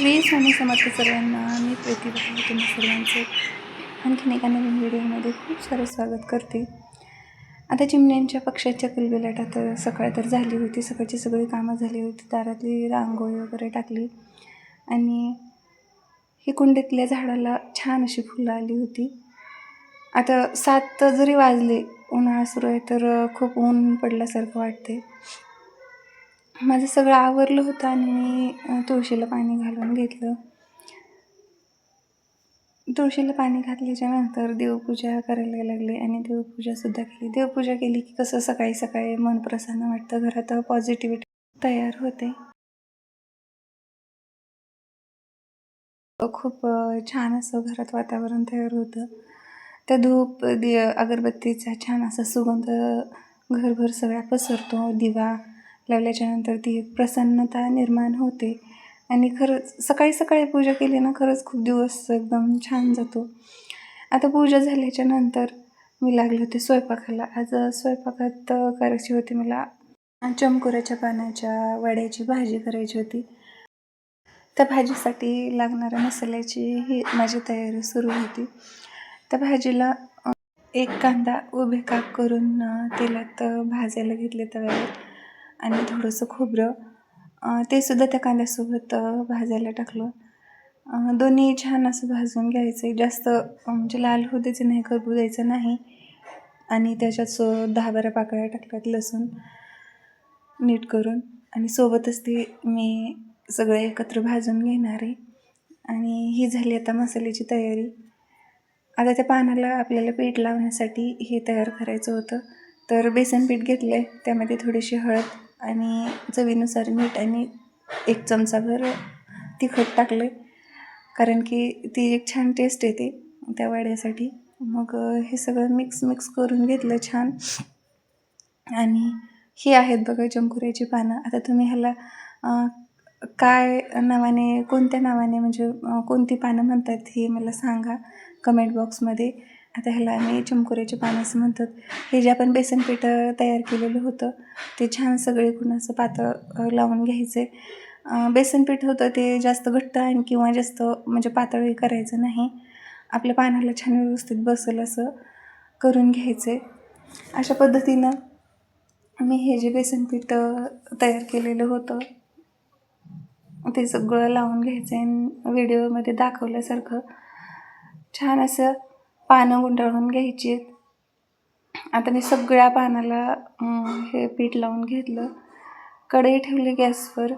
श्री स्वामी समर्थ सर्वांना. मी प्रतिभा तुम्ही सर्वांचं आणखीन एका नवीन व्हिडिओमध्ये खूप सारं स्वागत करते. आता चिमण्यांच्या पक्ष्याच्या कलबलाटात सकाळ तर झाली होती, सकाळची सगळी कामं झाली होती, दारातली रांगोळी वगैरे टाकली आणि ही कुंडीतल्या झाडाला छान अशी फुलं आली होती. आता 7 जरी वाजले, उन्हाळा सुरू आहे तर खूप ऊन पडल्यासारखं वाटते. माझं सगळं आवरलं होतं आणि मी तुळशीला पाणी घालून घेतलं. तुळशीला पाणी घातल्याच्या नंतर देवपूजा करायला लागले आणि देवपूजासुद्धा केली. देवपूजा केली की कसं सकाळी सकाळी मन प्रसन्न वाटतं, घरात पॉझिटिव्हिटी तयार होते. खूप छान असं घरात वातावरण तयार होतं. त्या धूप अगरबत्तीचा छान असा सुगंध घरभर सगळ्या पसरतो. दिवा लावल्याच्यानंतर ती एक प्रसन्नता निर्माण होते आणि खरंच सकाळी सकाळी पूजा केली ना, खरंच खूप दिवस एकदम छान जातो. आता पूजा झाल्याच्या नंतर मी लागले होते स्वयंपाकाला. आज स्वयंपाकात करायची होती मला चमकुराच्या पानाच्या वड्याची भाजी करायची होती. त्या भाजीसाठी लागणाऱ्या मसाल्याची ही माझी तयारी सुरू होती. त्या भाजीला एक कांदा उभे काप करून तेलात भाजायला घेतले तव्यावर आणि थोडंसं खोबरं ते सुद्धा त्या कांद्यासोबत भाजायला टाकलं. दोन्ही छान असं भाजून घ्यायचं. जास्त म्हणजे लाल होऊ द्यायचं नाही, करपू द्यायचं नाही. आणि त्याच्यात 10-12 पाकळ्या टाकल्यात लसूण नीट करून आणि सोबतच ते मी सगळे एकत्र भाजून घेणार आहे. आणि ही झाली आता मसाल्याची तयारी. आता त्या पानाला आपल्याला पीठ लावण्यासाठी हे तयार करायचं होतं. तर बेसन पीठ घेतलं आहे, त्यामध्ये थोडीशी हळद आणि चवीनुसार मीठ आणि 1 चमचाभर तिखट टाकलं आहे, कारण की ती एक छान टेस्ट येते त्या वड्यासाठी. मग हे सगळं मिक्स करून घेतलं छान. आणि ही आहेत बघा चमकुऱ्याची पानं. आता तुम्ही ह्याला काय नावाने, कोणत्या नावाने म्हणजे कोणती पानं म्हणतात हे मला सांगा कमेंट बॉक्समध्ये. आता ह्याला आम्ही चमकुऱ्याची पानं असं म्हणतात. हे जे आपण बेसन पीठ तयार केलेलं होतं ते छान सगळीकडून असं पातळ लावून घ्यायचे. बेसन पीठ होतं ते जास्त घट्ट आणि किंवा जास्त म्हणजे पातळही करायचं नाही. आपल्या पानाला छान व्यवस्थित बसेल असं करून घ्यायचे. अशा पद्धतीनं मी हे जे बेसन पीठ तयार केलेलं होतं ते सगळं लावून घ्यायचं आहे. व्हिडिओमध्ये दाखवल्यासारखं छान असं पानं गुंडाळून घ्यायची. आता मी सगळ्या पानाला हे पीठ लावून घेतलं. कढई ठेवली गॅसवर,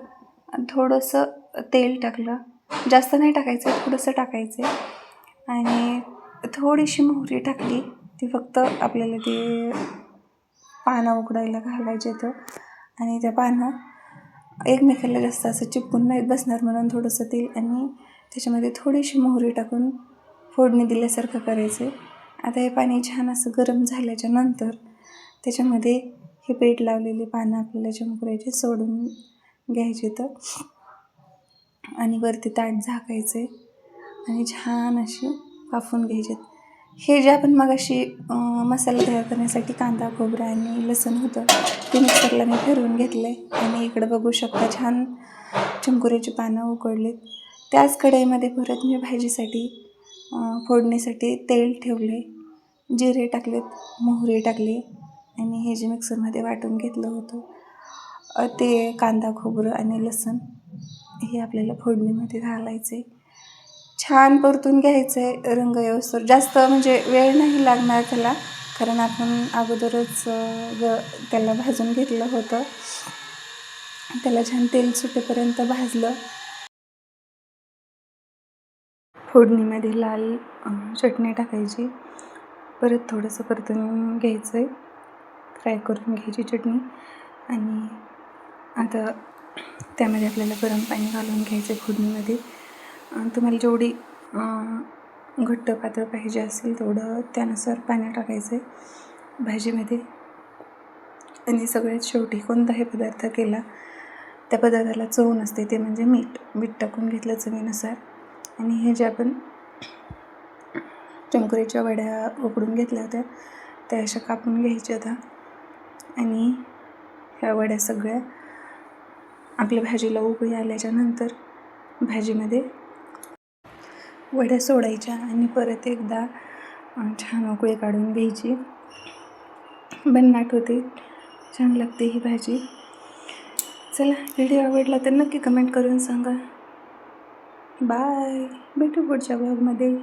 थोडंसं तेल टाकलं. जास्त नाही टाकायचं, थोडंसं टाकायचं आणि थोडीशी मोहरी टाकली. ती फक्त आपल्याला ते पानं उकडायला घालायचे तर. आणि त्या पानं एकमेकाला जास्त असं चिपकून नाही बसणार म्हणून थोडंसं तेल आणि त्याच्यामध्ये थोडीशी मोहरी टाकून फोडणी दिल्यासारखं करायचं. आता हे पाणी छान असं गरम झाल्याच्या नंतर त्याच्यामध्ये हे पीठ लावलेली पानं आपल्याला चमकुऱ्याची सोडून घ्यायची तर आणि वरती ताट झाकायचे आणि छान अशी वाफवून घ्यायचे. हे जे आपण मगाशी मसाला तयार करण्यासाठी कांदा, खोबरं आणि लसूण होतं ते मिक्सरला मी फिरवून घेतलं आहे. आणि इकडं बघू शकता छान चमकुऱ्याची पानं उकडलीत. त्याच कढईमध्ये परत मी भाजीसाठी फोडणीसाठी तेल ठेवले, जिरे टाकलेत, मोहरी टाकली आणि हे जे मिक्सरमध्ये वाटून घेतलं होतं ते कांदा, खोबरं आणि लसूण हे आपल्याला फोडणीमध्ये घालायचे. छान परतून घ्यायचे रंग येऊस्तोवर. जास्त म्हणजे वेळ नाही लागणार त्याला, कारण आपण अगोदरच त्याला भाजून घेतलं होतं. त्याला छान तेल सुटेपर्यंत भाजलं. फोडणीमध्ये लाल चटणी टाकायची, परत थोडंसं परतून घ्यायचं आहे, फ्राय करून घ्यायची चटणी. आणि आता त्यामध्ये आपल्याला गरम पाणी घालून घ्यायचं फोडणीमध्ये. तुम्हाला जेवढी घट्ट पातळ पाहिजे असेल तेवढं त्यानुसार पाणी टाकायचं आहे भाजीमध्ये. आणि सगळ्यात शेवटी कोणताही पदार्थ केला त्या पदार्थाला चव नसते, ते म्हणजे मीठ टाकून घेतलं चवीनुसार. आणि हे जे आपण चमकुऱ्याच्या वड्या उकडून घेतल्या होत्या त्या अशा कापून घ्यायच्या होत्या आणि ह्या वड्या सगळ्या आपल्या भाजीला उकळी आल्याच्या नंतर भाजीमध्ये वड्या सोडायच्या आणि परत एकदा छान उकळी काढून घ्यायची. भन्नाट होते, छान लागते ही भाजी. चला, व्हिडिओ आवडला तर नक्की कमेंट करून सांगा. बाय, भेटू पुढच्या ब्लॉगमध्ये.